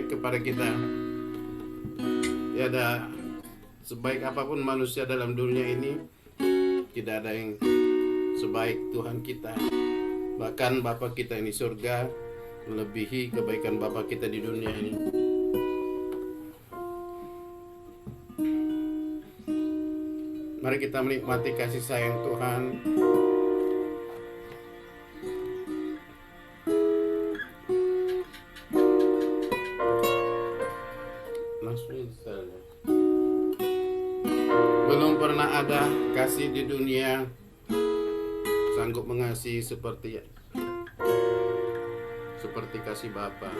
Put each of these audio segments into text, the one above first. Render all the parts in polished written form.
baik kepada kita. Tiada sebaik apapun manusia dalam dunia ini, tidak ada yang sebaik Tuhan kita. Bahkan Bapa kita ini surga melebihi kebaikan Bapa kita di dunia ini. Mari kita menikmati kasih sayang Tuhan. Belum pernah ada kasih di dunia sanggup mengasihi seperti kasih Bapa.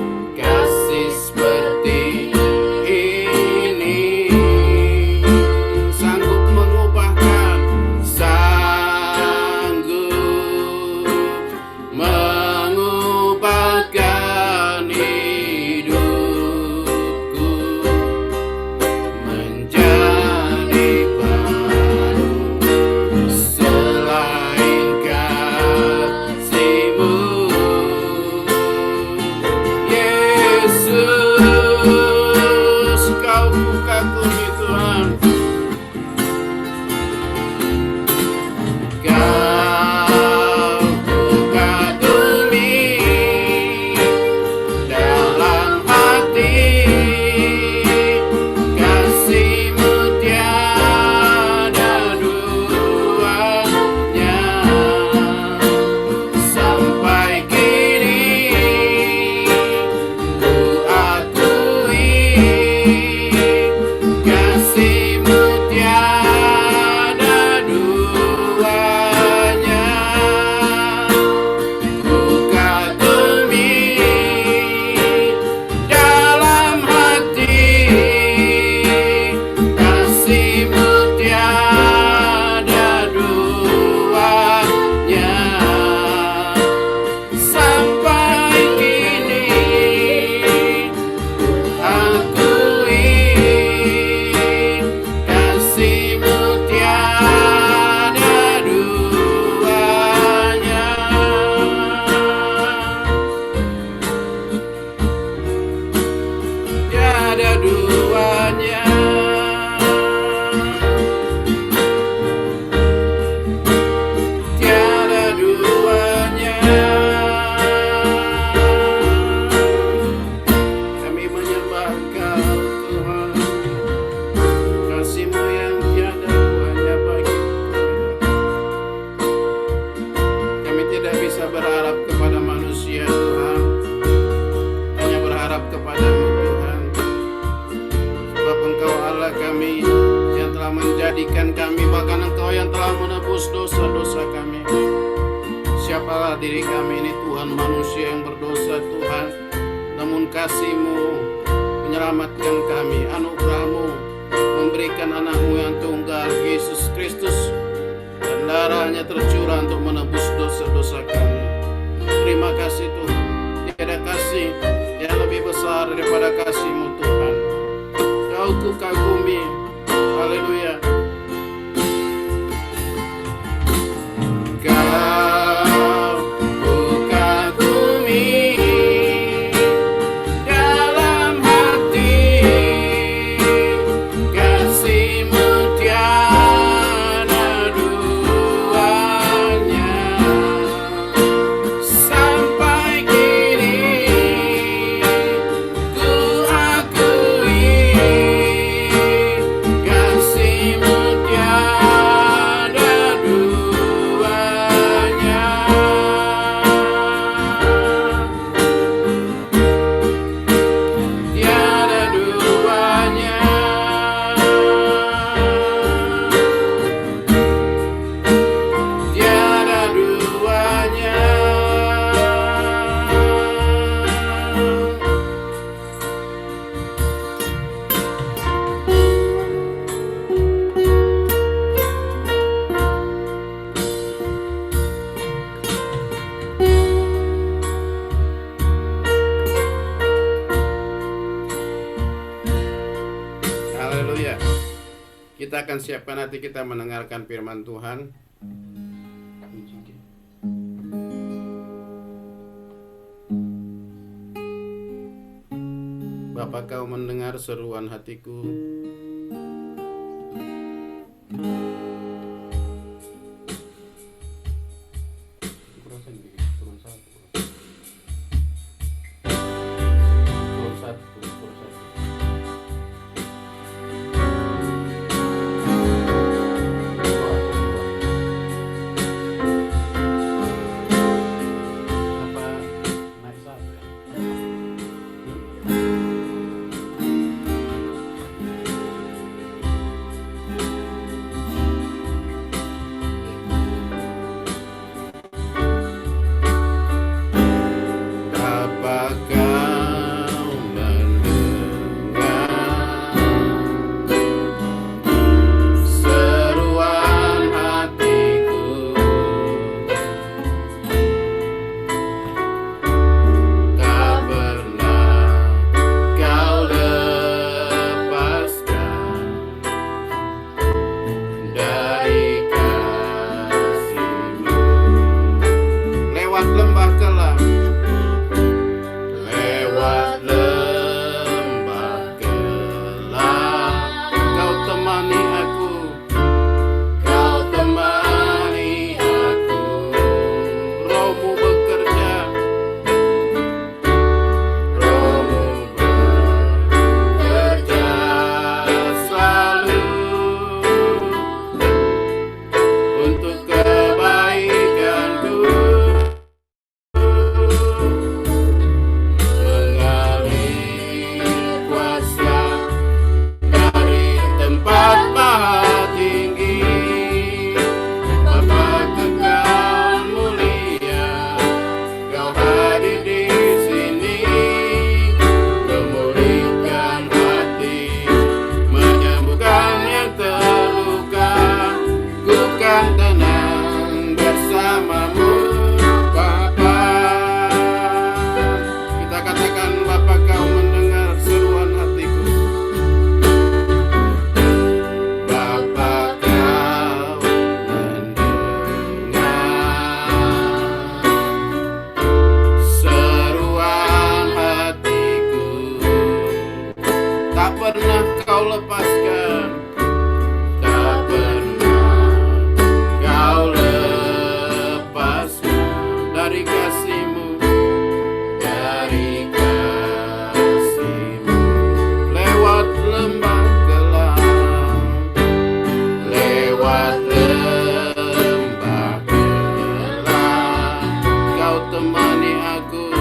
Kasih seperti tiada duanya. Tiada duanya. Kami menyembah Engkau Tuhan, kasih-Mu yang tiada duanya bagi kami. Kami tidak bisa berharap kepada manusia Tuhan, hanya berharap kepada-Mu Tuhan. Sebab Engkau Allah kami yang telah menjadikan kami, bahkan Engkau yang telah menebus dosa-dosa kami. Siapalah diri kami ini Tuhan, manusia yang berdosa Tuhan, namun kasih-Mu menyelamatkan kami, anugerah-Mu memberikan anak-Mu yang tunggal, Yesus Kristus, dan darahnya tercurah untuk menebus dosa-dosa kami. Terima kasih Tuhan. Tiada kasih yang lebih besar daripada kasih-Mu Tuhan. Kau ku kagumi. Haleluya. Kau ku kagumi dalam hati, kasih-Mu tiada duanya. Sampai kini ku akui, kasih-Mu tiada duanya. Tiada duanya. Tiada duanya. Haleluya. Kita akan siapkan hati kita mendengarkan firman Tuhan. Bapa, Kau mendengar seruan hatiku. tak pernah kau lepaskan, tak pernah kau lepaskan dari kasih-Mu, dari kasih-Mu. Lewat lembah gelap, lewat lembah gelap, kau temani aku,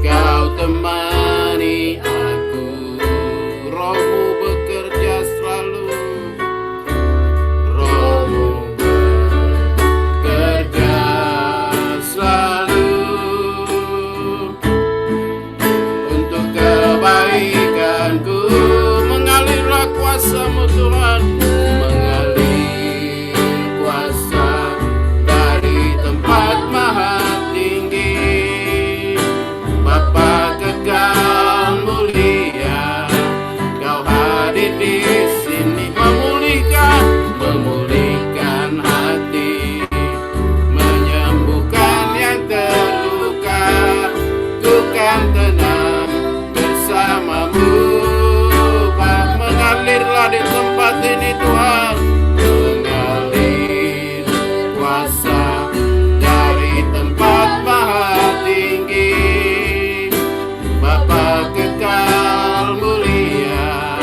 kau temani aku. Roh-Mu bekerja selalu, Roh-Mu bekerja selalu untuk kebaikanku. Mengalirlah kuasa-Mu Tuhan, mengalir kuasa dari tempat maha tinggi. Bapa kekal mulia, kau hadir di sini, memulihkan hati, menyembuhkan yang terluka. Ku kan tenang bersama-Mu. Mengalirlah di tempat ini Tuhan, mengalir kuasa dari tempat maha tinggi. Bapa kekal mulia,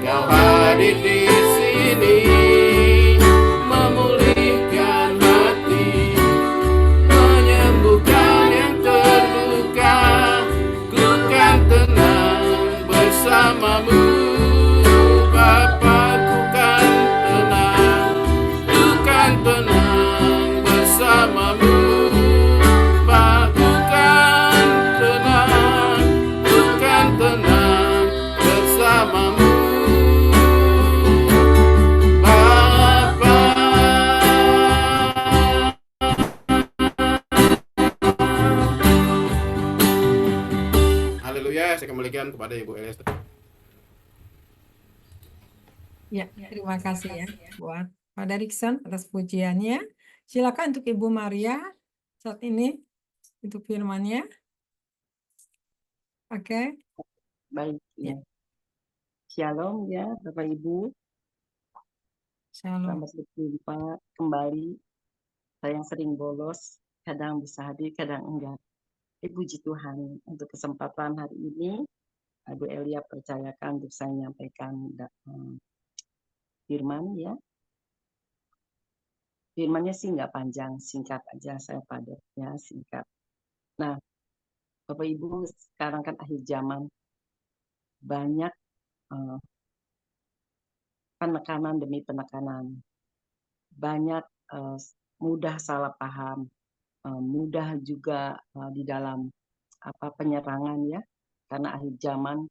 kau hadir di sini, memulihkan hati, menyembuhkan yang terluka. Ku kan tenang bersama-Mu. Bapa, ku kan tenang bersama-Mu. Ku kan tenang bersama-Mu. Bapa. Haleluya, saya kembalikan kepada Ibu Elias. Ya, terima kasih ya buat Pak Darikson atas pujiannya. Silakan untuk Ibu Maria saat ini untuk firman-Nya. Oke. Baik ya. Shalom ya Bapak Ibu. Shalom. Selamat berjumpa kembali. Saya yang sering bolos, kadang bisa hadir, kadang enggak. Puji Tuhan untuk kesempatan hari ini. Ibu Elia percayakan untuk saya menyampaikan firman ya. Firmannya sih nggak panjang, singkat aja, saya padat ya, singkat. Nah, Bapak Ibu, sekarang kan akhir zaman, banyak penekanan demi penekanan, banyak mudah salah paham, mudah juga di dalam penyerangan ya, karena akhir zaman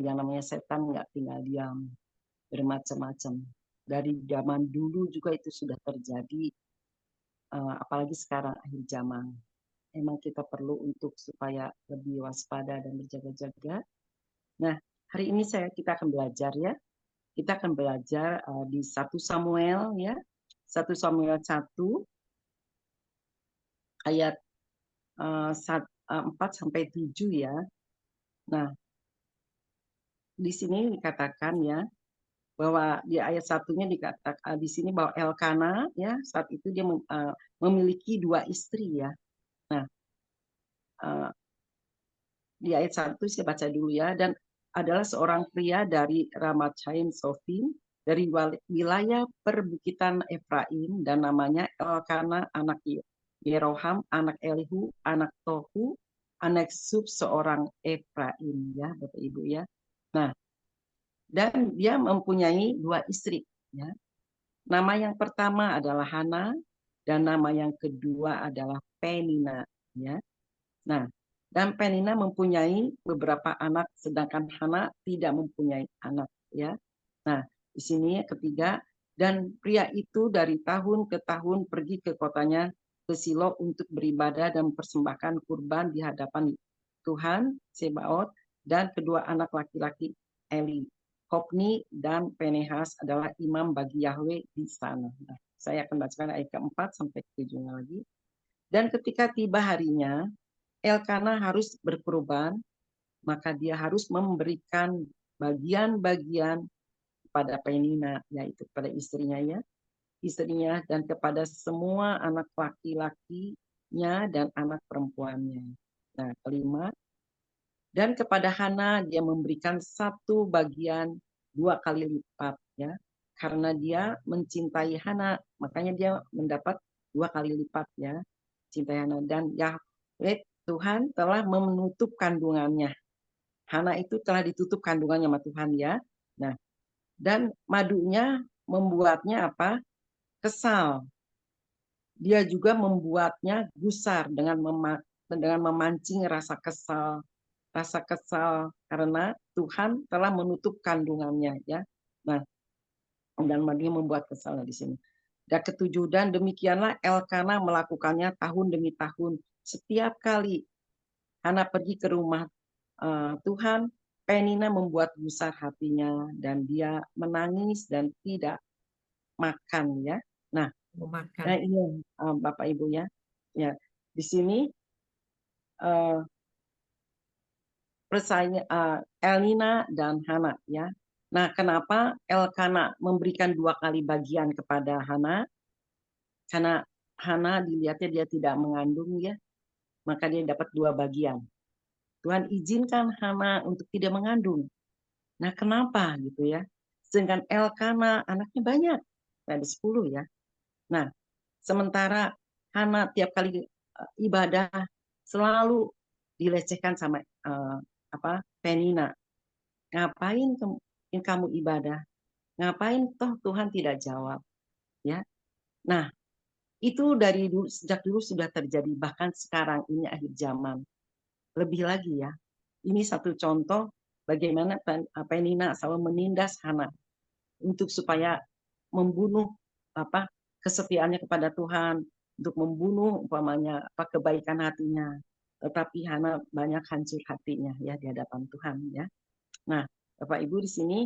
yang namanya setan nggak tinggal diam, bermacam-macam. Dari zaman dulu juga itu sudah terjadi, apalagi sekarang akhir zaman. Memang kita perlu untuk supaya lebih waspada dan berjaga-jaga. Nah, hari ini kita akan belajar ya. Kita akan belajar di 1 Samuel ya. 1 Samuel 1 ayat 4 sampai 7 ya. Nah, di sini dikatakan ya bahwa di ayat 1-nya dikatakan di sini bahwa Elkana ya saat itu dia memiliki 2 istri ya. Nah, di ayat 1 saya baca dulu ya, dan adalah seorang pria dari Ramathaim Sofim dari wilayah perbukitan Efraim, dan namanya Elkana anak Yeroham, anak Elihu, anak Tohu, anak Sub, seorang Efraim ya Bapak Ibu ya. Nah, dan dia mempunyai 2 istri ya. Nama yang pertama adalah Hana dan nama yang kedua adalah Penina ya. Nah, dan Penina mempunyai beberapa anak sedangkan Hana tidak mempunyai anak ya. Nah, di sini ketiga, dan pria itu dari tahun ke tahun pergi ke kotanya ke Silo untuk beribadah dan mempersembahkan kurban di hadapan Tuhan Sebaot, dan kedua anak laki-laki Eli, Hofni dan Penehas adalah imam bagi Yahweh di sana. Nah, saya akan bacakan ayat ke-4 sampai ke-7 lagi. Dan ketika tiba harinya Elkana harus berkurban, maka dia harus memberikan bagian-bagian kepada Penina, yaitu kepada istrinya dan kepada semua anak laki-lakinya dan anak perempuannya. Nah, kelima, dan kepada Hana dia memberikan 1 bagian 2 kali lipat, ya, karena dia mencintai Hana, makanya dia mendapat 2 kali lipat, ya, cintai Hana. Dan Yahweh Tuhan telah menutup kandungannya. Hana itu telah ditutup kandungannya sama Tuhan, ya. Nah, dan madunya membuatnya apa? Kesal. Dia juga membuatnya gusar dengan memancing rasa kesal karena Tuhan telah menutup kandungannya, ya. Nah, dan madunya membuat kesal di sini. Dan ketujuh, dan demikianlah Elkana melakukannya tahun demi tahun. Setiap kali Hana pergi ke rumah Tuhan, Penina membuat gusar hatinya dan dia menangis dan tidak makan, ya. Nah, Makan. ini Bapak Ibu, ya. Ya, di sini persaingan Elnina dan Hana, ya. Nah, kenapa Elkana memberikan 2 kali bagian kepada Hana? Karena Hana dilihatnya dia tidak mengandung, ya, maka dia dapat 2 bagian. Tuhan izinkan Hana untuk tidak mengandung. Nah, kenapa gitu, ya? Sedangkan Elkana anaknya banyak, ada 10, ya. Nah, sementara Hana tiap kali ibadah selalu dilecehkan sama Penina. Ngapain kamu ibadah? Ngapain toh Tuhan tidak jawab, ya? Nah, itu dari dulu, sejak dulu sudah terjadi, bahkan sekarang ini akhir zaman. Lebih lagi, ya. Ini satu contoh bagaimana Penina selalu menindas Hana untuk supaya membunuh kesetiaannya kepada Tuhan, untuk membunuh umpamanya kebaikan hatinya. Tetapi Hana banyak hancur hatinya, ya, di hadapan Tuhan, ya. Nah, Bapak Ibu, di sini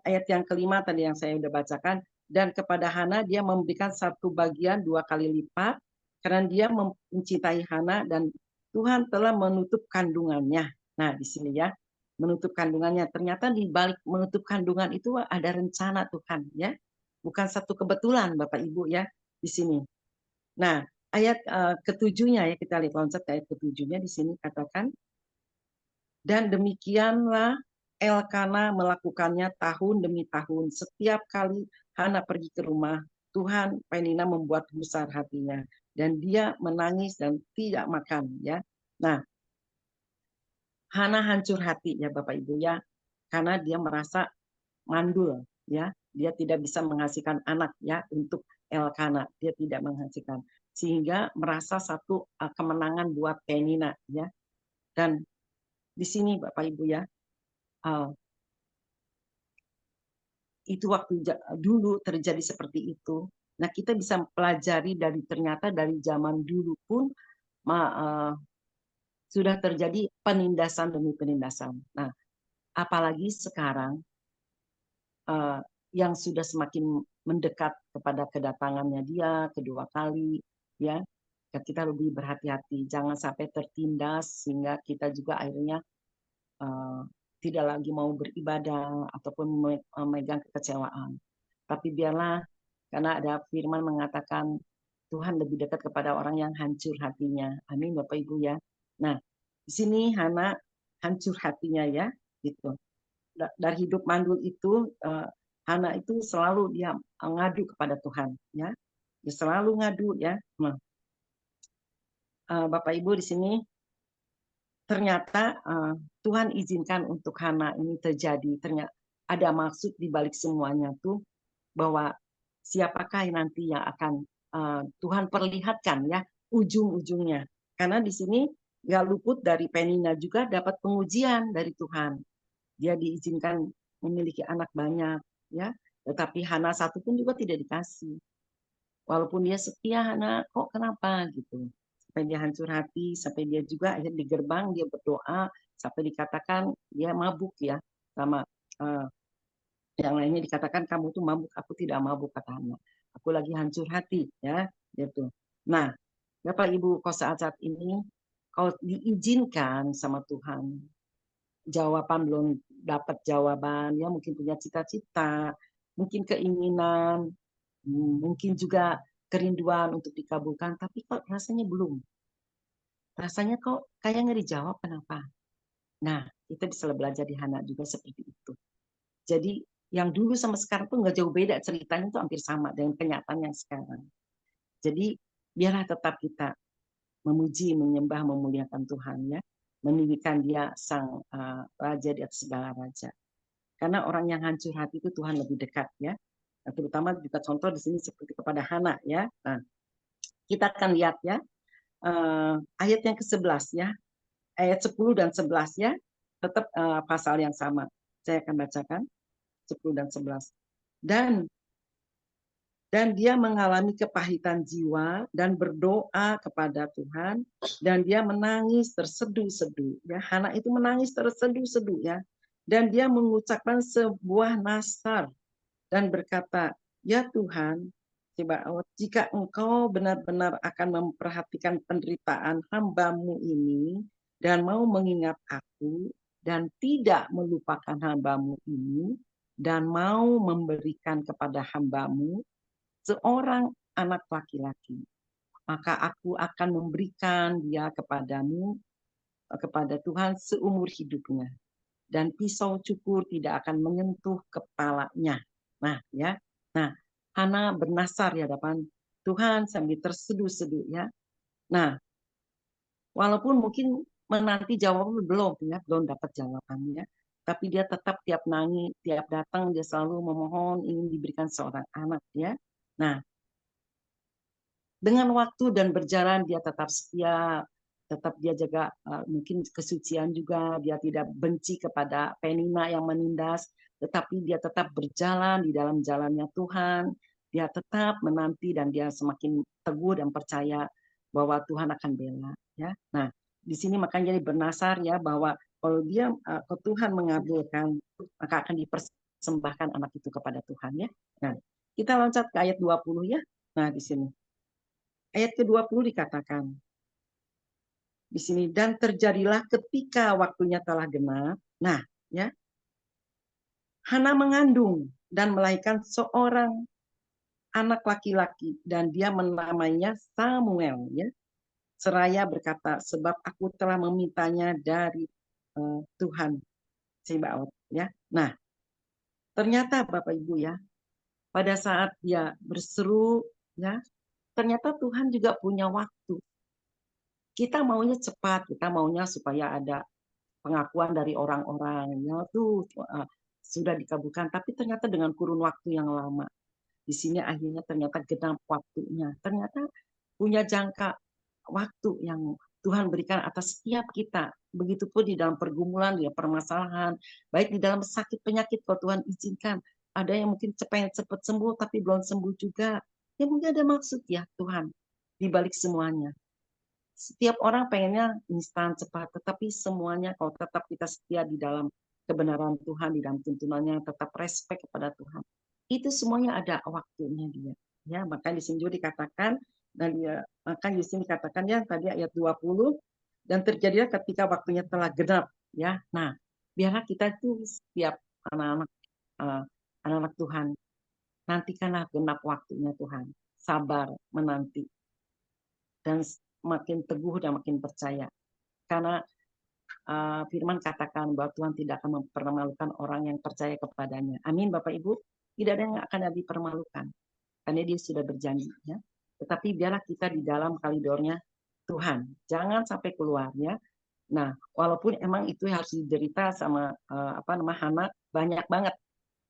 ayat yang kelima tadi yang saya sudah bacakan, dan kepada Hana dia memberikan 1 bagian 2 kali lipat karena dia mencintai Hana dan Tuhan telah menutup kandungannya. Nah, di sini, ya, menutup kandungannya. Ternyata di balik menutup kandungan itu ada rencana Tuhan, ya. Bukan satu kebetulan, Bapak Ibu, ya, di sini. Nah, ayat ketujuhnya, ya, kita lihat loncat ayat ketujuhnya di sini katakan, dan demikianlah Elkana melakukannya tahun demi tahun. Setiap kali Hana pergi ke rumah Tuhan, Penina membuat gusar hatinya dan dia menangis dan tidak makan, ya. Nah, Hana hancur hati, ya, Bapak Ibu, ya, karena dia merasa mandul, ya. Dia tidak bisa menghasilkan anak, ya, untuk Elkana. Dia tidak menghasilkan. Sehingga merasa satu kemenangan buat Penina, ya. Dan di sini Bapak Ibu, ya, itu waktu dulu terjadi seperti itu. Nah, kita bisa pelajari ternyata dari zaman dulu pun sudah terjadi penindasan demi penindasan. Nah, apalagi sekarang yang sudah semakin mendekat kepada kedatangannya dia kedua kali, ya, kita lebih berhati-hati, jangan sampai tertindas sehingga kita juga akhirnya tidak lagi mau beribadah ataupun memegang kekecewaan. Tapi biarlah, karena ada firman mengatakan Tuhan lebih dekat kepada orang yang hancur hatinya. Amin, Bapak Ibu, ya. Nah, di sini Hana hancur hatinya, ya, gitu. Dari hidup mandul itu Hana itu selalu dia ngadu kepada Tuhan, ya. Dia selalu ngadu, ya. Nah, Bapak Ibu, di sini ternyata Tuhan izinkan untuk Hana ini terjadi. Ternyata ada maksud di balik semuanya tuh, bahwa siapakah yang nanti yang akan Tuhan perlihatkan, ya, ujung-ujungnya. Karena di sini nggak luput dari Penina juga dapat pengujian dari Tuhan. Dia diizinkan memiliki anak banyak, ya, tetapi Hana satu pun juga tidak dikasih. Walaupun dia setia, Hana kok kenapa gitu. Sampai dia hancur hati, sampai dia juga akhirnya di gerbang dia berdoa, sampai dikatakan dia mabuk, ya, sama yang lainnya dikatakan kamu tuh mabuk, aku tidak mabuk, kata Hana. Aku lagi hancur hati, ya, gitu. Nah, Bapak Ibu, kau saat ini kau diizinkan sama Tuhan, jawaban dapat jawaban, ya mungkin punya cita-cita, mungkin keinginan, mungkin juga kerinduan untuk dikabulkan, tapi kok rasanya belum. Rasanya kok kayak nggak dijawab, kenapa? Nah, kita bisa belajar di Hana juga seperti itu. Jadi yang dulu sama sekarang tuh nggak jauh beda, ceritanya tuh hampir sama dengan kenyataan yang sekarang. Jadi biarlah tetap kita memuji, menyembah, memuliakan Tuhan, ya, meninggikan Dia sang Raja di atas segala raja. Karena orang yang hancur hati itu Tuhan lebih dekat, ya. Nah, terutama juga contoh di sini seperti kepada Hana, ya. Nah, kita akan lihat, ya, ayat yang ke-11, ya, ayat 10 dan 11, ya, tetap pasal yang sama. Saya akan bacakan 10 dan 11. Dan dia mengalami kepahitan jiwa dan berdoa kepada Tuhan, dan dia menangis terseduh-seduh, ya. Hana itu menangis terseduh-seduh, ya. Dan dia mengucapkan sebuah nasar dan berkata, "Ya Tuhan, jika Engkau benar-benar akan memperhatikan penderitaan hamba-Mu ini dan mau mengingat aku dan tidak melupakan hamba-Mu ini dan mau memberikan kepada hamba-Mu seorang anak laki-laki, maka aku akan memberikan dia kepadamu, kepada Tuhan seumur hidupnya, dan pisau cukur tidak akan menyentuh kepalanya." Nah, ya. Nah, Hana bernasar di hadapan Tuhan sambil terseduh-seduh, ya. Nah, walaupun mungkin menanti jawaban belum, ya, belum dapat jawabannya, tapi dia tetap tiap nangis, tiap datang dia selalu memohon ingin diberikan seorang anak, ya. Nah, dengan waktu dan berjalan dia tetap setia, tetap dia jaga mungkin kesucian juga, dia tidak benci kepada Penina yang menindas, tetapi dia tetap berjalan di dalam jalannya Tuhan, dia tetap menanti dan dia semakin teguh dan percaya bahwa Tuhan akan bela, ya. Nah, di sini makanya jadi bernasar, ya, bahwa kalau dia Tuhan mengabulkan, maka akan dipersembahkan anak itu kepada Tuhan, ya. Nah, kita loncat ke ayat 20, ya. Nah, di sini ayat ke-20 dikatakan di sini, dan terjadilah ketika waktunya telah genap. Nah, ya, Hana mengandung dan melahirkan seorang anak laki-laki dan dia menamainya Samuel, ya. Seraya berkata, sebab aku telah memintanya dari Tuhan Sebaot, ya. Nah, ternyata Bapak Ibu, ya, pada saat dia berseru, ya, ternyata Tuhan juga punya waktu. Kita maunya cepat, kita maunya supaya ada pengakuan dari orang-orang, ya tuh sudah dikabulkan, tapi ternyata dengan kurun waktu yang lama. Di sini akhirnya ternyata genap waktunya. Ternyata punya jangka waktu yang Tuhan berikan atas setiap kita. Begitupun di dalam pergumulan, di permasalahan, baik di dalam sakit penyakit kalau Tuhan izinkan. Ada yang mungkin pengen cepat sembuh tapi belum sembuh juga. Ya mungkin ada maksud, ya, Tuhan di balik semuanya. Setiap orang pengennya instan, cepat, tetapi semuanya kalau tetap kita setia di dalam kebenaran Tuhan, di dalam tuntunannya, tetap respek kepada Tuhan, itu semuanya ada waktunya dia. Ya, maka di sini juga dikatakan, dan dia, maka di sini dikatakan, ya, tadi ayat 20, dan terjadilah ketika waktunya telah genap, ya. Nah, biarlah kita itu setiap anak-anak anak-anak Tuhan, nantikanlah genap waktunya Tuhan, sabar menanti, dan makin teguh dan makin percaya. Karena firman katakan bahwa Tuhan tidak akan mempermalukan orang yang percaya kepadanya. Amin, Bapak Ibu. Tidak ada yang akan dipermalukan. Karena dia sudah berjanji, ya. Tetapi biarlah kita di dalam koridornya Tuhan. Jangan sampai keluar, ya. Nah, walaupun emang itu harus diderita sama Hana banyak banget.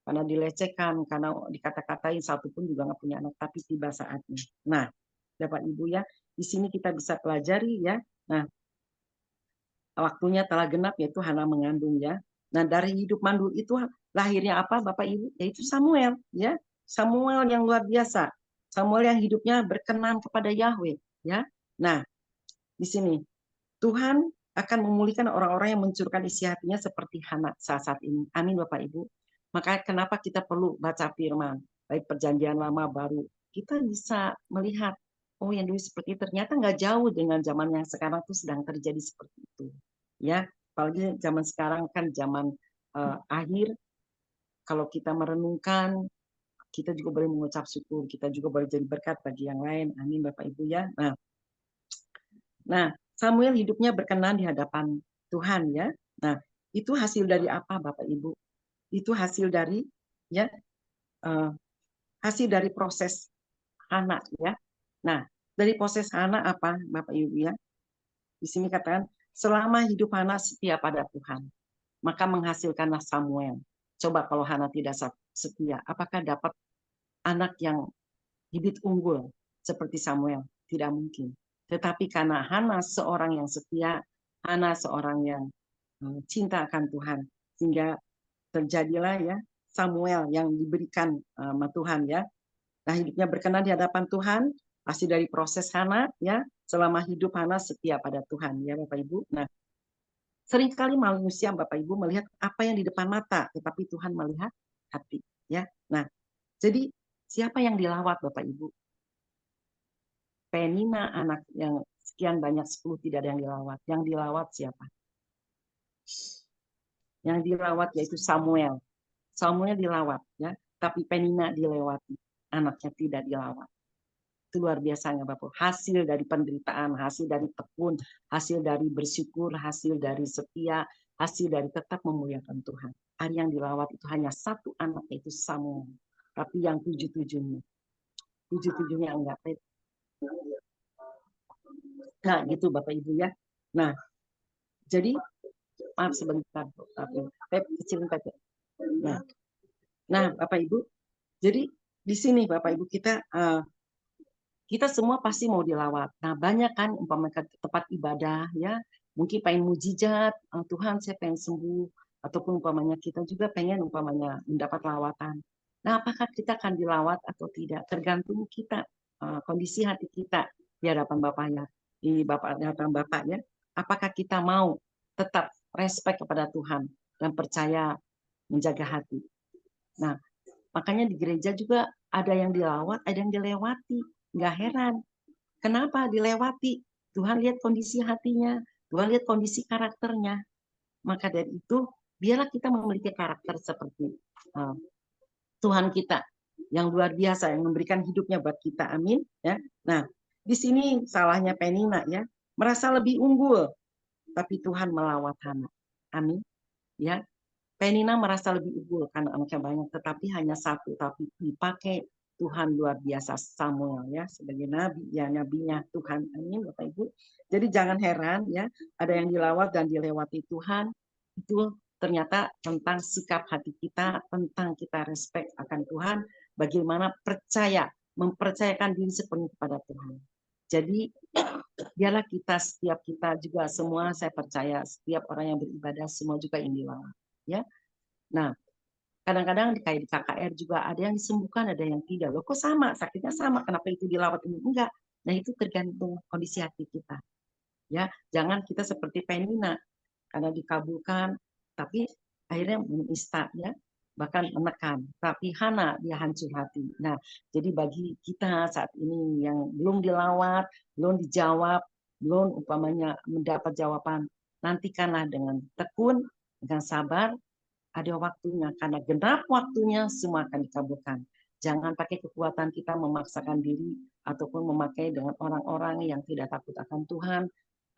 Karena dilecehkan, karena dikata-katain, satu pun juga nggak punya anak, tapi tiba saatnya. Nah, Bapak Ibu, ya, di sini kita bisa pelajari, ya. Nah, waktunya telah genap, yaitu Hana mengandung, ya. Nah, dari hidup mandul itu lahirnya apa, Bapak Ibu? Yaitu Samuel, ya. Samuel yang luar biasa. Samuel yang hidupnya berkenan kepada Yahweh, ya. Nah, di sini Tuhan akan memulihkan orang-orang yang mencurahkan isi hatinya seperti Hana saat ini. Amin, Bapak Ibu. Maka kenapa kita perlu baca firman, baik perjanjian lama baru. Kita bisa melihat, oh, yang dulu seperti ternyata nggak jauh dengan zaman yang sekarang tuh sedang terjadi seperti itu. Ya, apalagi zaman sekarang kan zaman akhir, kalau kita merenungkan, kita juga boleh mengucap syukur, kita juga boleh jadi berkat bagi yang lain. Amin, Bapak Ibu ya. Nah, Samuel hidupnya berkenan di hadapan Tuhan ya. Nah, itu hasil dari apa, Bapak Ibu? Itu hasil dari ya hasil dari proses Hana ya. Nah, dari proses Hana apa, Bapak Ibu ya? Di sini katakan, selama hidup Hana setia pada Tuhan, maka menghasilkanlah Samuel. Coba kalau Hana tidak setia, apakah dapat anak yang bibit unggul seperti Samuel? Tidak mungkin. Tetapi karena Hana seorang yang setia, Hana seorang yang cinta akan Tuhan, sehingga terjadilah ya Samuel yang diberikan sama Tuhan ya. Nah, hidupnya berkenan di hadapan Tuhan, hasil dari proses Hana ya, selama hidup Hana setia pada Tuhan ya Bapak Ibu. Nah, seringkali manusia Bapak Ibu melihat apa yang di depan mata, tetapi Tuhan melihat hati ya. Nah, jadi siapa yang dilawat Bapak Ibu? Penina anak yang sekian banyak 10 tidak ada yang dilawat. Yang dilawat siapa? Yang dilawat yaitu Samuel. Samuel dilawat ya, tapi Penina dilewati. Anaknya tidak dilawat. Itu luar biasanya Bapak. Hasil dari penderitaan, hasil dari tekun, hasil dari bersyukur, hasil dari setia, hasil dari tetap memuliakan Tuhan. Hari yang dilawat itu hanya satu anak, yaitu Samuel. Tapi yang tujuh-tujuhnya enggak. Nah, gitu Bapak Ibu ya. Nah, jadi maaf sebentar, kecilin Pep. Nah, Bapak Ibu, jadi di sini Bapak Ibu kita semua pasti mau dilawat. Nah, banyak kan umpamanya tempat ibadah ya, mungkin pengen mujizat, Tuhan saya pengen sembuh, ataupun umpamanya kita juga pengen umpamanya mendapat lawatan. Nah, apakah kita akan dilawat atau tidak? Tergantung kita, kondisi hati kita di hadapan Bapaknya, di hadapan Bapak ya. Apakah kita mau tetap respect kepada Tuhan dan percaya menjaga hati. Nah, makanya di gereja juga ada yang dilawat, ada yang dilewati. Nggak heran. Kenapa dilewati? Tuhan lihat kondisi hatinya, Tuhan lihat kondisi karakternya. Maka dari itu, biarlah kita memiliki karakter seperti Tuhan kita yang luar biasa, yang memberikan hidupnya buat kita. Amin. Ya. Nah, di sini salahnya Penina ya, merasa lebih unggul, tapi Tuhan melawat Hana. Amin. Ya, Penina merasa lebih unggul karena anaknya banyak, tetapi hanya satu, tapi dipakai Tuhan luar biasa Samuel ya sebagai nabi ya, nabinya Tuhan. Amin Bapak Ibu. Jadi jangan heran ya, ada yang dilawat dan dilewati Tuhan. Itu ternyata tentang sikap hati kita, tentang kita respect akan Tuhan, bagaimana mempercayakan diri sepenuhnya kepada Tuhan. Jadi biarlah setiap kita juga semua, saya percaya setiap orang yang beribadah semua juga yang dilawat ya. Nah, kadang-kadang kayak di KKR juga ada yang disembuhkan, ada yang tidak. Loh kok sama, sakitnya sama, kenapa itu dilawat ini enggak? Nah, itu tergantung kondisi hati kita. Ya, jangan kita seperti Penina karena dikabulkan tapi akhirnya menista ya, bahkan menekan. Tapi Hana dia hancur hati. Nah, jadi bagi kita saat ini yang belum dilawat, belum dijawab, belum umpamanya mendapat jawaban, nantikanlah dengan tekun, dengan sabar, ada waktunya, karena genap waktunya semua akan dikabulkan. Jangan pakai kekuatan kita memaksakan diri ataupun memakai dengan orang-orang yang tidak takut akan Tuhan,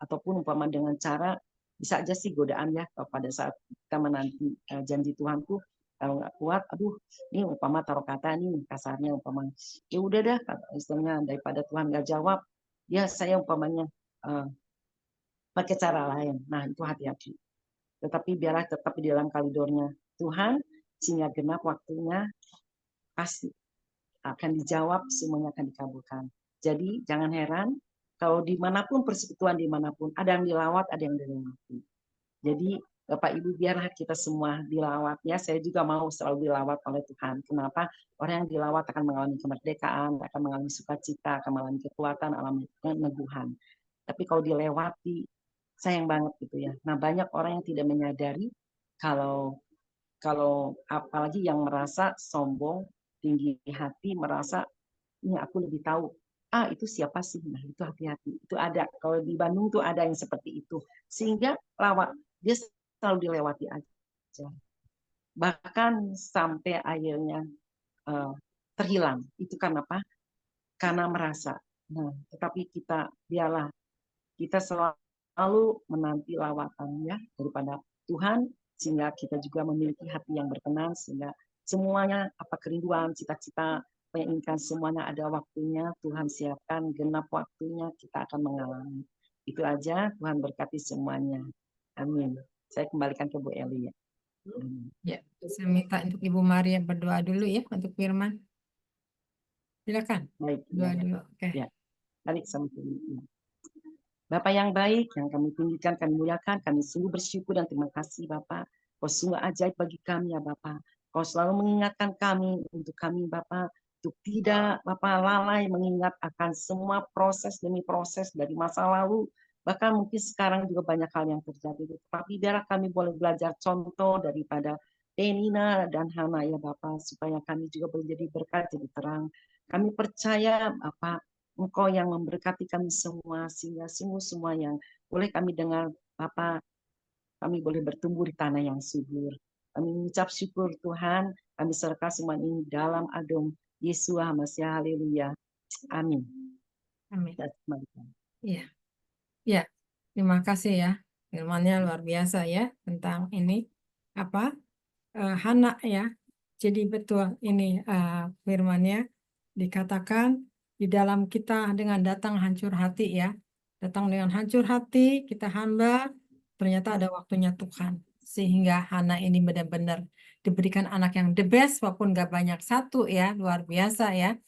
ataupun umpama dengan cara bisa aja sih godaan ya pada saat kita menanti janji Tuhanku, kalau nggak kuat, aduh ini umpama taruh kata nih kasarnya umpama ya udah dah istilahnya daripada Tuhan nggak jawab ya saya umpamanya pakai cara lain. Nah itu hati-hati. Tetapi biarlah tetap di dalam koridornya Tuhan, sehingga genap waktunya pasti akan dijawab, semuanya akan dikabulkan. Jadi jangan heran, kalau dimanapun persekutuan dimanapun, ada yang dilawat, ada yang dilewati. Jadi Bapak Ibu biarlah kita semua dilawat ya. Saya juga mau selalu dilawat oleh Tuhan. Kenapa? Orang yang dilawat akan mengalami kemerdekaan, akan mengalami sukacita, akan mengalami kekuatan, alami keneguhan. Tapi kalau dilewati, sayang banget gitu ya. Nah banyak orang yang tidak menyadari kalau apalagi yang merasa sombong, tinggi hati, merasa ini aku lebih tahu. Itu siapa sih? Nah itu hati-hati. Itu ada. Kalau di Bandung tuh ada yang seperti itu. Sehingga dia selalu dilewati aja. bahkan sampai akhirnya terhilang. Itu karena apa? Karena merasa. Nah, tetapi biarlah kita selalu menanti lawatan ya daripada Tuhan, sehingga kita juga memiliki hati yang berkenan, sehingga semuanya apa kerinduan, cita-cita, menginginkan semuanya ada waktunya, Tuhan siapkan genap waktunya, kita akan mengalami. Itu aja, Tuhan berkati semuanya. Amin. Saya kembalikan ke Bu Eli ya. Ya, saya minta untuk Ibu Maria berdoa dulu ya untuk firman. Silakan. Baik, Doa ya. dulu. Oke. Ya. Balik sama Bapak yang baik, yang kami tinggikan, kami muliakan, kami sungguh bersyukur dan terima kasih Bapak. Kau sungguh ajaib bagi kami ya Bapak. Kau selalu mengingatkan kami, untuk kami Bapak, untuk tidak Bapak lalai mengingat akan semua proses demi proses dari masa lalu. Bahkan mungkin sekarang juga banyak hal yang terjadi. Tapi biarlah kami boleh belajar contoh daripada Penina dan Hana ya Bapak, supaya kami juga boleh jadi berkat, jadi terang. Kami percaya Bapak, Engkau yang memberkati kami semua, sehingga semua yang boleh kami dengar, Bapak, kami boleh bertumbuh di tanah yang subur. Kami mengucap syukur Tuhan, kami serahkan semua ini dalam adom Yesus Masih, haleluya. Amin. Amin. Ya. Ya, terima kasih ya. Firman-Nya luar biasa ya tentang ini apa Hana ya. Jadi betul ini firman-Nya dikatakan di dalam kita dengan datang hancur hati ya. Datang dengan hancur hati, kita hamba, ternyata ada waktunya Tuhan. Sehingga Hana ini benar-benar diberikan anak yang the best, walaupun gak banyak satu ya, luar biasa ya.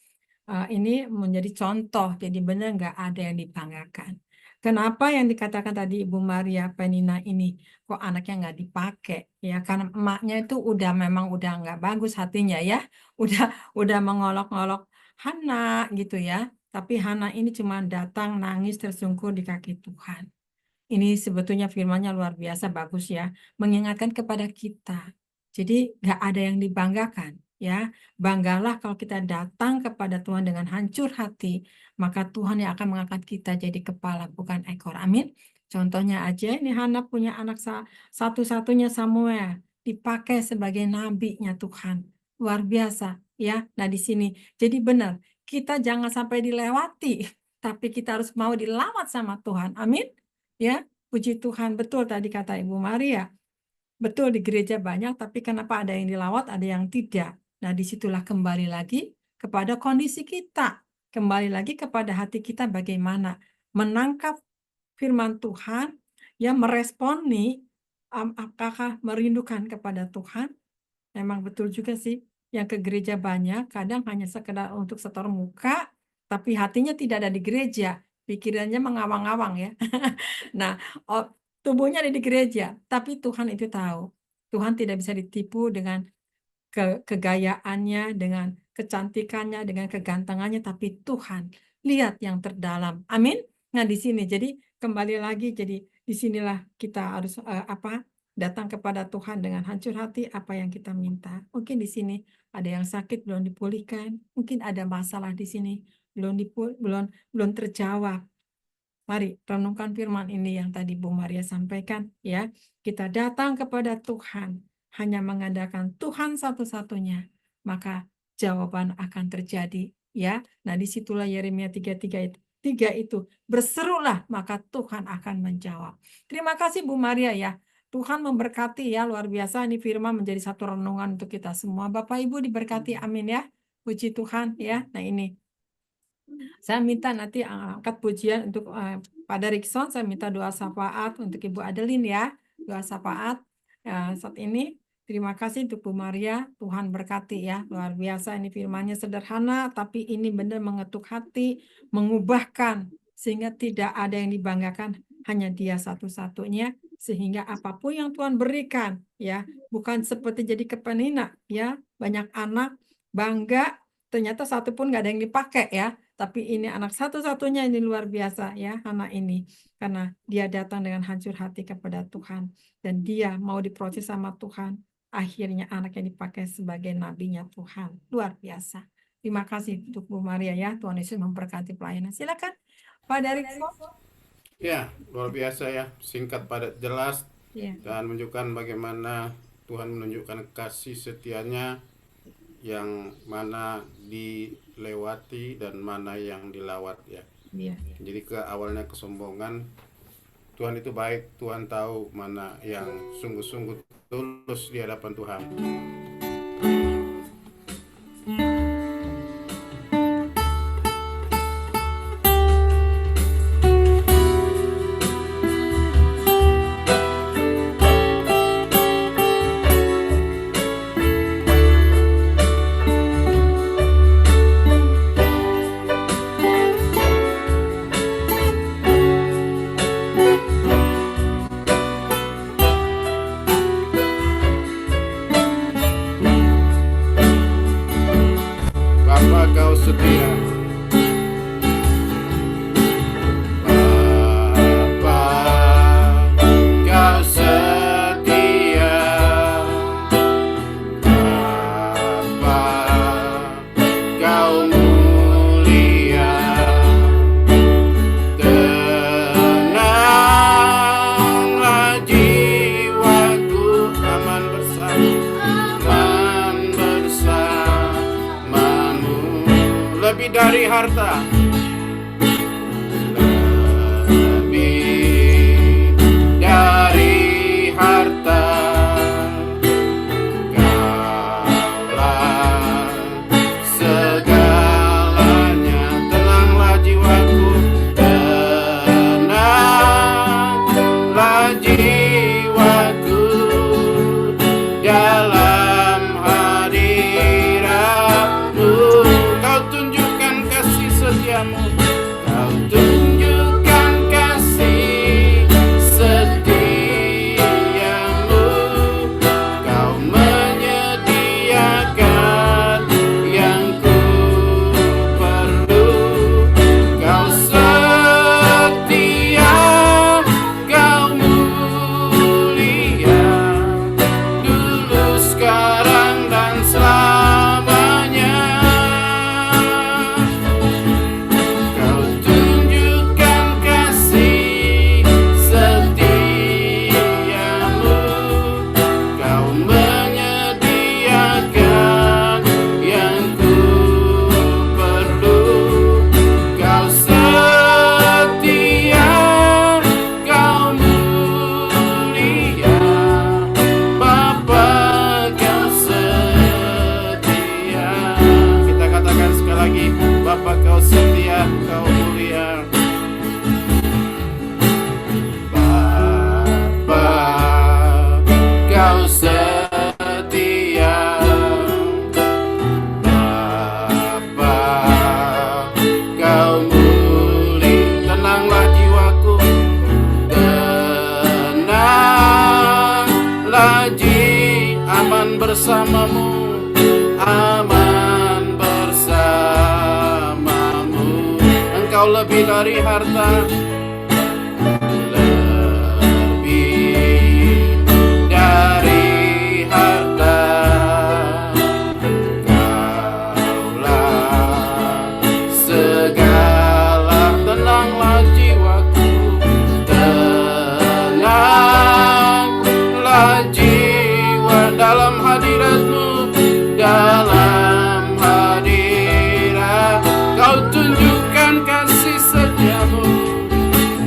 Ini menjadi contoh, jadi benar nggak ada yang dibanggakan. Kenapa yang dikatakan tadi Ibu Maria Penina ini kok anaknya nggak dipakai ya? Karena emaknya itu memang udah nggak bagus hatinya ya, udah mengolok-olok Hana gitu ya. Tapi Hana ini cuma datang nangis tersungkur di kaki Tuhan. Ini sebetulnya firman-Nya luar biasa bagus ya, mengingatkan kepada kita. Jadi nggak ada yang dibanggakan ya. Banggalah kalau kita datang kepada Tuhan dengan hancur hati, maka Tuhan yang akan mengangkat kita jadi kepala bukan ekor. Amin. Contohnya aja ini Hana punya anak satu-satunya Samuel dipakai sebagai nabinya Tuhan. Luar biasa ya. Nah di sini jadi benar kita jangan sampai dilewati, tapi kita harus mau dilawat sama Tuhan. Amin. Ya, puji Tuhan, betul tadi kata Ibu Maria. Betul di gereja banyak, tapi kenapa ada yang dilawat, ada yang tidak. Nah, disitulah kembali lagi kepada kondisi kita. Kembali lagi kepada hati kita bagaimana menangkap firman Tuhan, yang meresponi apakah merindukan kepada Tuhan. Memang betul juga sih, yang ke gereja banyak, kadang hanya sekedar untuk setor muka, tapi hatinya tidak ada di gereja. Pikirannya mengawang-awang ya. Nah, tubuhnya ada di gereja, tapi Tuhan itu tahu. Tuhan tidak bisa ditipu dengan kegayaannya, dengan kecantikannya, dengan kegantengannya, tapi Tuhan lihat yang terdalam. Amin. Nah, di sini jadi kembali lagi, jadi disinilah kita harus datang kepada Tuhan dengan hancur hati, apa yang kita minta. Mungkin di sini ada yang sakit belum dipulihkan, mungkin ada masalah di sini belum terjawab. Mari renungkan firman ini yang tadi Bu Maria sampaikan ya. Kita datang kepada Tuhan, hanya mengandalkan Tuhan satu-satunya, maka jawaban akan terjadi ya. Nah, disitulah Yeremia 3:3 itu, berserulah maka Tuhan akan menjawab. Terima kasih Bu Maria ya. Tuhan memberkati ya, luar biasa ini firman menjadi satu renungan untuk kita semua. Bapak Ibu diberkati, amin ya. Puji Tuhan ya. Nah, ini saya minta nanti angkat pujian untuk Pak Derikson, saya minta doa syafaat untuk Ibu Adeline ya. Doa syafaat saat ini. Terima kasih untuk Bu Maria, Tuhan berkati ya. Luar biasa ini firman-Nya sederhana, tapi ini benar mengetuk hati, mengubahkan, sehingga tidak ada yang dibanggakan, hanya Dia satu-satunya, sehingga apapun yang Tuhan berikan, ya, bukan seperti jadi kepenina, ya, banyak anak bangga, ternyata satu pun nggak ada yang dipakai ya. Tapi ini anak satu-satunya ini luar biasa ya, anak ini. Karena dia datang dengan hancur hati kepada Tuhan. Dan dia mau diproses sama Tuhan. Akhirnya anak yang dipakai sebagai nabinya Tuhan. Luar biasa. Terima kasih untuk Bu Maria ya. Tuhan Yesus memberkati pelayanan. Silakan Pak Derikson. Ya, luar biasa ya. Singkat, padat, jelas. Ya. Dan menunjukkan bagaimana Tuhan menunjukkan kasih setianya yang mana dilewati dan mana yang dilawat ya. Iya. Jadi ke awalnya kesombongan, Tuhan itu baik, Tuhan tahu mana yang sungguh-sungguh tulus di hadapan Tuhan. Bapa kau setia, Bapa kau setia, Bapa kau mulia, tenanglah jiwaku, aman bersamamu, lebih dari harta, lebih dari harta, kaulah segalanya. Tenanglah jiwaku, tenanglah jiwaku dalam hadirat-Mu. Kau tunjukkan kasih setiamu, kau tunjukkan kasih setiamu, kau menyediakan yang ku perlu. Kau setia, kau mulia, dulu, sekarang, dan selamanya. Kau tunjukkan kasih setiamu, kau menyediakan yang ku perlu. Kau setia, kau mulia, Bapa kau setia. Kita katakan sekali lagi, Bapa kau setia, kau mulia. Bapa kau setia, Bapa kau mulia. Tenanglah jiwaku, tenanglah aman bersamamu, aman bersamamu. Engkau lebih dari harta, lebih dari harta, kaulah segala. Tenanglah jiwaku, tenanglah jiwa dalam hadirat-Mu, dalam hadirat. Kau tunjukkan kasih setiamu,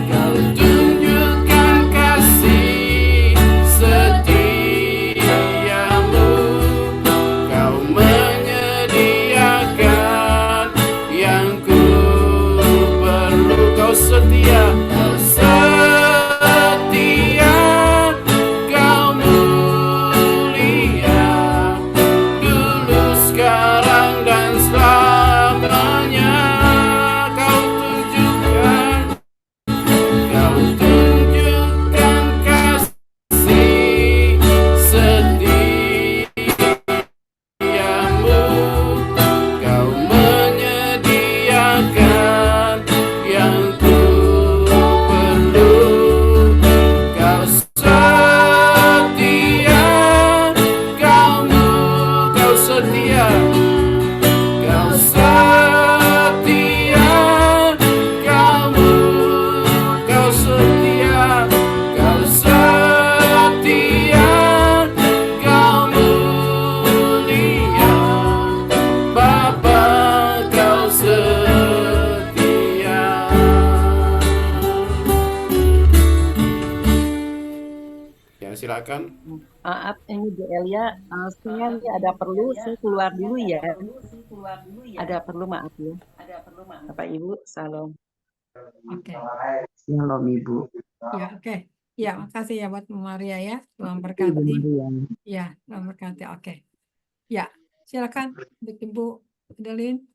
kau tunjukkan kasih setiamu, kau menyediakan yang ku perlu. Kau setia, kau setia, kau mulia, dulu, sekarang, dan selamanya. Kau tunjukkan kasih setiamu, kau menyediakan yang ku perlu. Kau setia, kau setia, kau setia, kau setia, kau setia, kau silakan. Maaf, ini Bu Elia, saya ada perlu, saya keluar dulu ya. Ada perlu, maaf ya. Bapak Ibu, salam. Oke. Shalom Ibu. Ya, oke. Ya, makasih ya buat Bu Maria ya. Tuhan Ibu berkati. Maria. Ya, Tuhan berkati. Oke. Ya, silakan untuk Ibu Adeline.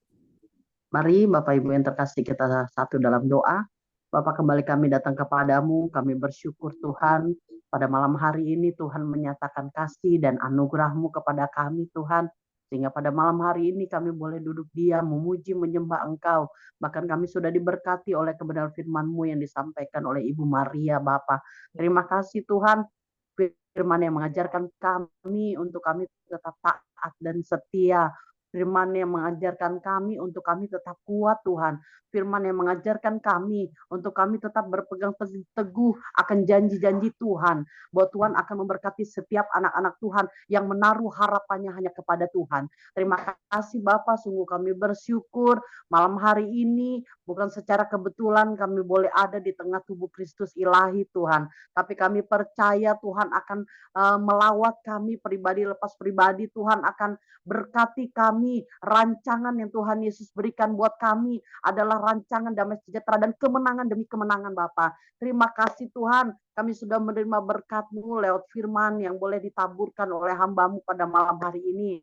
Mari Bapak Ibu yang terkasih, kita satu dalam doa. Bapak, kembali kami datang kepadamu, kami bersyukur Tuhan. Pada malam hari ini Tuhan menyatakan kasih dan anugerah-Mu kepada kami Tuhan. Sehingga pada malam hari ini kami boleh duduk diam, memuji, menyembah Engkau. Bahkan kami sudah diberkati oleh kebenaran firman-Mu yang disampaikan oleh Ibu Maria Bapak. Terima kasih Tuhan, firman yang mengajarkan kami untuk kami tetap taat dan setia. Firman yang mengajarkan kami untuk kami tetap kuat Tuhan. Firman yang mengajarkan kami untuk kami tetap berpegang teguh akan janji-janji Tuhan. Bahwa Tuhan akan memberkati setiap anak-anak Tuhan yang menaruh harapannya hanya kepada Tuhan. Terima kasih Bapak, sungguh kami bersyukur malam hari ini bukan secara kebetulan kami boleh ada di tengah tubuh Kristus ilahi Tuhan. Tapi kami percaya Tuhan akan melawat kami pribadi lepas pribadi. Tuhan akan berkati kami. Rancangan yang Tuhan Yesus berikan buat kami adalah rancangan damai sejahtera dan kemenangan demi kemenangan Bapa. Terima kasih Tuhan, kami sudah menerima berkat-Mu lewat firman yang boleh ditaburkan oleh hamba-Mu pada malam hari ini.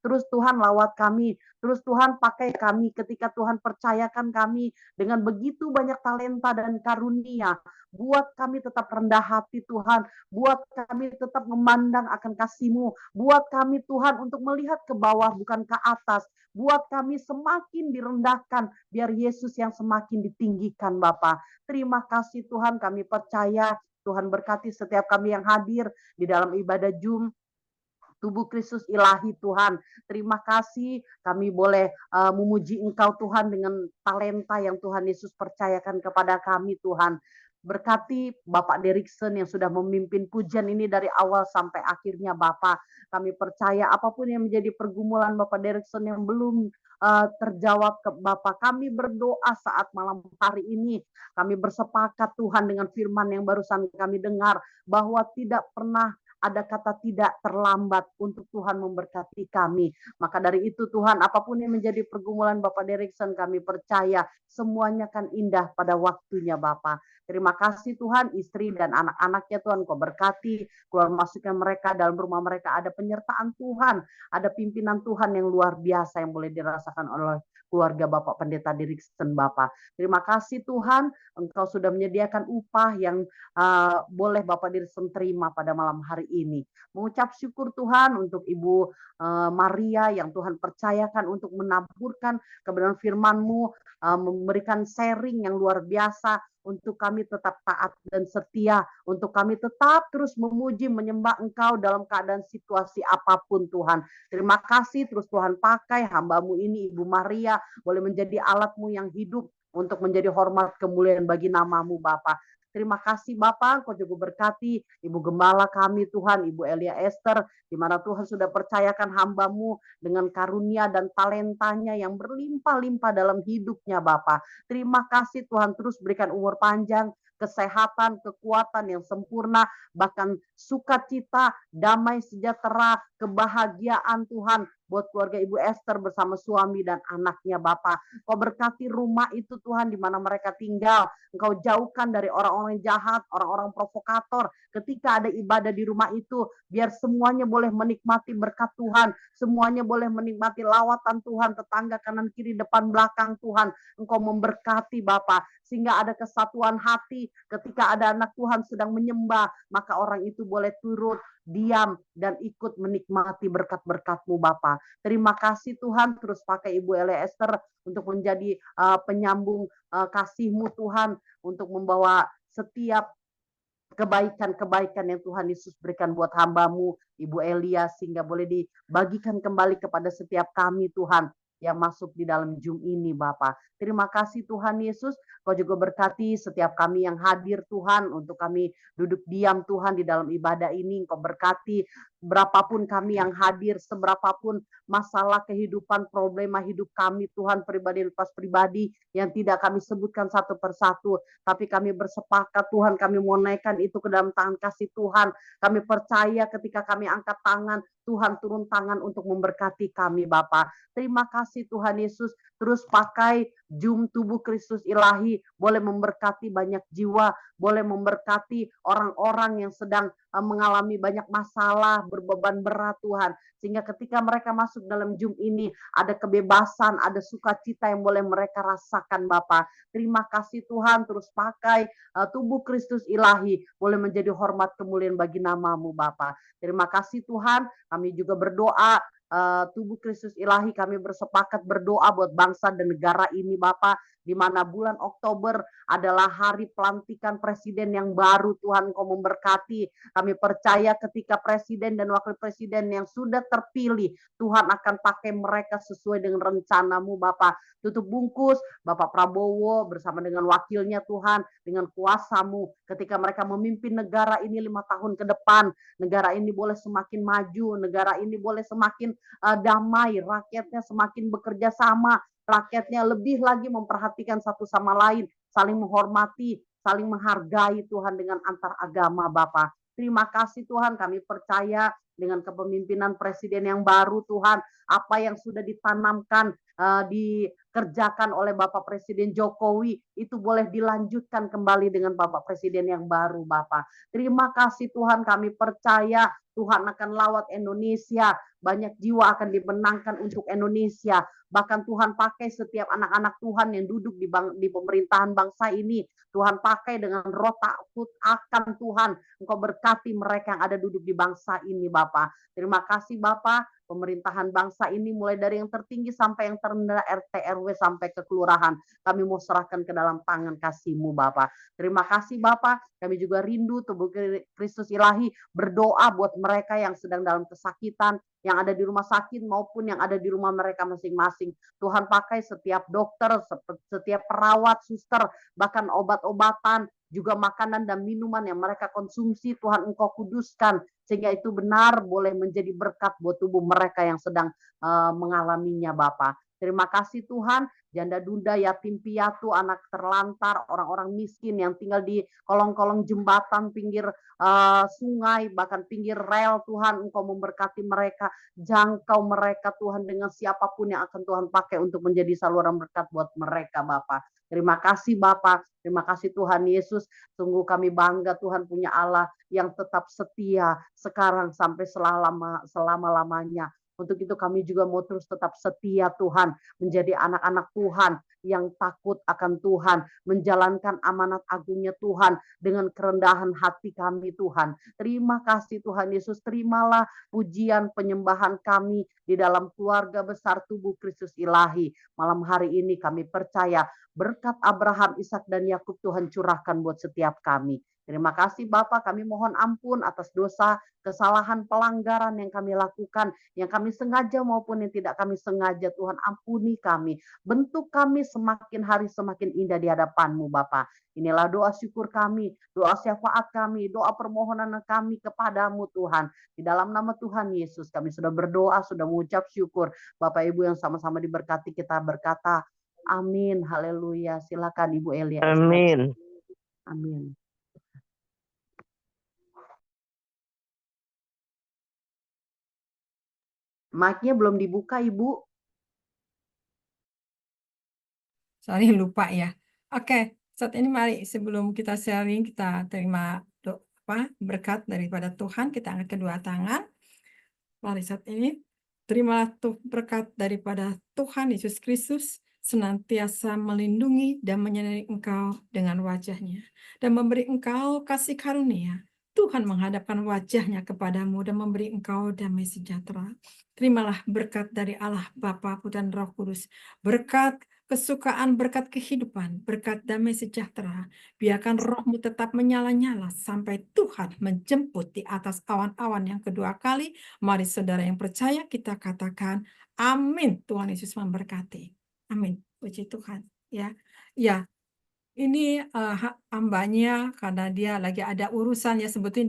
Terus Tuhan lawat kami, terus Tuhan pakai kami ketika Tuhan percayakan kami dengan begitu banyak talenta dan karunia. Buat kami tetap rendah hati Tuhan, buat kami tetap memandang akan kasih-Mu, buat kami Tuhan untuk melihat ke bawah bukan ke atas, buat kami semakin direndahkan biar Yesus yang semakin ditinggikan Bapa. Terima kasih Tuhan, kami percaya Tuhan berkati setiap kami yang hadir di dalam ibadah Zoom tubuh Kristus ilahi Tuhan. Terima kasih kami boleh memuji Engkau Tuhan dengan talenta yang Tuhan Yesus percayakan kepada kami Tuhan. Berkati Bapak Derikson yang sudah memimpin pujian ini dari awal sampai akhirnya Bapak. Kami percaya apapun yang menjadi pergumulan Bapak Derikson yang belum terjawab ke Bapak. Kami berdoa saat malam hari ini. Kami bersepakat Tuhan dengan firman yang barusan kami dengar bahwa tidak pernah ada kata tidak terlambat untuk Tuhan memberkati kami. Maka dari itu Tuhan, apapun yang menjadi pergumulan Bapak Derikson, kami percaya semuanya akan indah pada waktunya Bapak. Terima kasih Tuhan, istri dan anak-anaknya Tuhan Kau berkati, keluar masuknya mereka dalam rumah mereka ada penyertaan Tuhan, ada pimpinan Tuhan yang luar biasa yang boleh dirasakan oleh keluarga Bapak Pendeta Derikson Bapak. Terima kasih Tuhan, Engkau sudah menyediakan upah yang boleh Bapak Derikson terima pada malam hari ini. Mengucap syukur Tuhan untuk Ibu Maria yang Tuhan percayakan untuk menaburkan kebenaran firman-Mu, memberikan sharing yang luar biasa untuk kami tetap taat dan setia, untuk kami tetap terus memuji, menyembah Engkau dalam keadaan situasi apapun Tuhan. Terima kasih terus Tuhan pakai hamba-Mu ini, Ibu Maria, boleh menjadi alat-Mu yang hidup untuk menjadi hormat kemuliaan bagi nama-Mu Bapa. Terima kasih Bapak, Kau juga berkati Ibu Gembala kami Tuhan, Ibu Elia Esther, di mana Tuhan sudah percayakan hamba-Mu dengan karunia dan talentanya yang berlimpah-limpah dalam hidupnya Bapak. Terima kasih Tuhan, terus berikan umur panjang, kesehatan, kekuatan yang sempurna, bahkan sukacita, damai sejahtera, kebahagiaan Tuhan buat keluarga Ibu Esther bersama suami dan anaknya Bapak. Kau berkati rumah itu Tuhan di mana mereka tinggal. Engkau jauhkan dari orang-orang jahat, orang-orang provokator. Ketika ada ibadah di rumah itu, biar semuanya boleh menikmati berkat Tuhan. Semuanya boleh menikmati lawatan Tuhan, tetangga kanan kiri depan belakang Tuhan. Engkau memberkati Bapak, sehingga ada kesatuan hati ketika ada anak Tuhan sedang menyembah, maka orang itu boleh turut, diam, dan ikut menikmati berkat-berkat-Mu Bapa. Terima kasih Tuhan, terus pakai Ibu Elia Esther untuk menjadi penyambung kasih-Mu Tuhan, untuk membawa setiap kebaikan-kebaikan yang Tuhan Yesus berikan buat hamba-Mu, Ibu Elia, sehingga boleh dibagikan kembali kepada setiap kami Tuhan yang masuk di dalam Zoom ini Bapak. Terima kasih Tuhan Yesus, Kau juga berkati setiap kami yang hadir Tuhan, untuk kami duduk diam Tuhan di dalam ibadah ini. Engkau berkati berapapun kami yang hadir, seberapapun masalah kehidupan, problema hidup kami Tuhan, pribadi lepas pribadi yang tidak kami sebutkan satu persatu, tapi kami bersepakat Tuhan, kami mau naikkan itu ke dalam tangan kasih Tuhan. Kami percaya ketika kami angkat tangan, Tuhan turun tangan untuk memberkati kami Bapa. Terima kasih Tuhan Yesus, terus pakai Zoom Tubuh Kristus Ilahi, boleh memberkati banyak jiwa, boleh memberkati orang-orang yang sedang mengalami banyak masalah, berbeban berat Tuhan. Sehingga ketika mereka masuk dalam Zoom ini, ada kebebasan, ada sukacita yang boleh mereka rasakan Bapa. Terima kasih Tuhan, terus pakai Tubuh Kristus Ilahi, boleh menjadi hormat kemuliaan bagi namamu Bapa. Terima kasih Tuhan, kami juga berdoa Tubuh Kristus Ilahi, kami bersepakat berdoa buat bangsa dan negara ini Bapa, di mana bulan Oktober adalah hari pelantikan presiden yang baru. Tuhan Kau memberkati. Kami percaya ketika presiden dan wakil presiden yang sudah terpilih, Tuhan akan pakai mereka sesuai dengan rencanamu Bapa. Tutup bungkus Bapak Prabowo bersama dengan wakilnya Tuhan, dengan kuasamu, ketika mereka memimpin negara ini 5 tahun ke depan, negara ini boleh semakin maju, negara ini boleh semakin damai, rakyatnya semakin bekerja sama, rakyatnya lebih lagi memperhatikan satu sama lain, saling menghormati, saling menghargai Tuhan dengan antar agama Bapa. Terima kasih Tuhan, kami percaya dengan kepemimpinan presiden yang baru Tuhan, apa yang sudah ditanamkan, dikerjakan oleh Bapak Presiden Jokowi, itu boleh dilanjutkan kembali dengan Bapak Presiden yang baru Bapak. Terima kasih Tuhan, kami percaya Tuhan akan lawat Indonesia, banyak jiwa akan dimenangkan untuk Indonesia. Bahkan Tuhan pakai setiap anak-anak Tuhan yang duduk di pemerintahan bangsa ini. Tuhan pakai dengan roh takut akan Tuhan. Engkau berkati mereka yang ada duduk di bangsa ini Bapa. Terima kasih Bapa. Pemerintahan bangsa ini mulai dari yang tertinggi sampai yang terendah, RT, RW sampai ke kelurahan. Kami mau serahkan ke dalam tangan kasih-Mu Bapa. Terima kasih Bapa. Kami juga rindu Tubuh Kristus Ilahi berdoa buat mereka yang sedang dalam kesakitan, yang ada di rumah sakit maupun yang ada di rumah mereka masing-masing. Tuhan pakai setiap dokter, setiap perawat, suster, bahkan obat-obatan, juga makanan dan minuman yang mereka konsumsi, Tuhan Engkau kuduskan, sehingga itu benar boleh menjadi berkat buat tubuh mereka yang sedang mengalaminya Bapa. Terima kasih Tuhan, janda duda, yatim piatu, anak terlantar, orang-orang miskin yang tinggal di kolong-kolong jembatan, pinggir sungai, bahkan pinggir rel, Tuhan Engkau memberkati mereka, jangkau mereka Tuhan dengan siapapun yang akan Tuhan pakai untuk menjadi saluran berkat buat mereka Bapa. Terima kasih Bapa, terima kasih Tuhan Yesus, sungguh kami bangga Tuhan punya Allah yang tetap setia sekarang sampai selama-lamanya. Untuk itu kami juga mau terus tetap setia Tuhan, menjadi anak-anak Tuhan yang takut akan Tuhan, menjalankan amanat agungnya Tuhan dengan kerendahan hati kami Tuhan. Terima kasih Tuhan Yesus, terimalah pujian penyembahan kami di dalam keluarga besar Tubuh Kristus Ilahi. Malam hari ini kami percaya berkat Abraham, Ishak dan Yakub Tuhan curahkan buat setiap kami. Terima kasih Bapa, kami mohon ampun atas dosa, kesalahan, pelanggaran yang kami lakukan, yang kami sengaja maupun yang tidak kami sengaja. Tuhan ampuni kami, bentuk kami semakin hari semakin indah di hadapan-Mu Bapa. Inilah doa syukur kami, doa syafaat kami, doa permohonan kami kepadamu Tuhan. Di dalam nama Tuhan Yesus kami sudah berdoa, sudah mengucap syukur. Bapak Ibu yang sama-sama diberkati, kita berkata amin, haleluya. Silakan Ibu Elia. Amin. Amin. Mic-nya belum dibuka, Ibu. Sorry, lupa ya. Oke, saat ini mari sebelum kita sharing, kita terima berkat daripada Tuhan. Kita angkat kedua tangan. Mari saat ini, terimalah berkat daripada Tuhan Yesus Kristus, senantiasa melindungi dan menyertai engkau dengan wajah-Nya, dan memberi engkau kasih karunia. Tuhan menghadapkan wajah-Nya kepadamu dan memberi engkau damai sejahtera. Terimalah berkat dari Allah Bapa, Putra dan Roh Kudus, berkat kesukaan, berkat kehidupan, berkat damai sejahtera. Biarkan rohmu tetap menyala-nyala sampai Tuhan menjemput di atas awan-awan yang kedua kali. Mari saudara yang percaya kita katakan amin. Tuhan Yesus memberkati. Amin. Puji Tuhan. Ya, ini hambanya karena dia lagi ada urusan ya sebetulnya